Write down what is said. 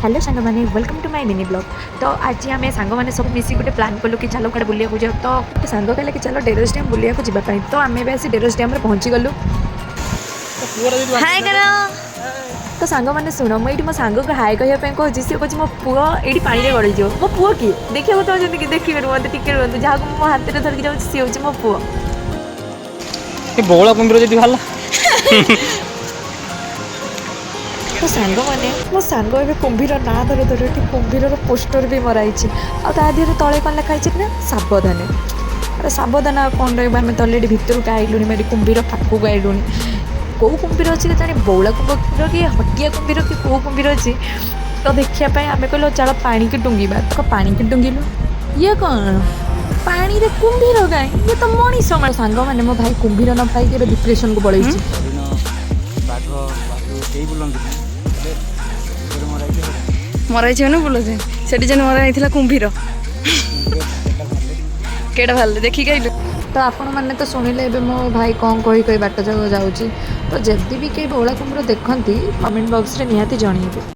Hello सांग मैंने welcome to my mini blog. तो आज आम सांग मैंने सब मिसी गोटे प्लान कलु कि चलो कड़े बुलिया जाओ। तो सांग कहले कि चलो डेरस डैम बुलिया जावाई। तो आम भी डेरस डैम पहुँची गलु। हाय करो। तो सांग मैंने शुण मुझे मो सांग को हाय कहवाई कहूँ सी कहूँ मो पुओ ये पानी में गड़ी जाओ। मो पुओ किए देखा चाहते कि देखिए रुहत टिके रुहत जहाँ को मो हाथ में धरिकी जाऊँ सी हूँ मो पुओ। बौला कुंभीर जी बाहर तो सांग मैंने मो सांग ए कुंभीर ना धर धर कुंभीर पोस्टर भी मराई आधे तले कौन लिखाई ना सावधान। अरे सावधान कौन रही तले भितर का आइलुनि मेरी कुंभीर पाखक आइलुनि कौ कुंभीर अच्छी जाने बौला कुंभीर कि हटिया कुंभीर कि कौ कुंभीर अच्छी। तो देखापी आम कहल चल पानी की डुंगिबा। तो पानी की डुंगिलु ये कौन पानी रे कुंभीर कहीं ये तो मनीष सांग मैंने मो भाई कुंभीर न पाई डिप्रेशन को पड़े मराई बुल से मराई कुंभीर केटा भाल देखिक आइलु। तो आपण मैंने तो शुणिले मो भाई कौन कही कही बाट जाऊँ। तो जदि भी कई बौला कुंभीर देखती कमेंट बॉक्स रे निहाती जणेबे।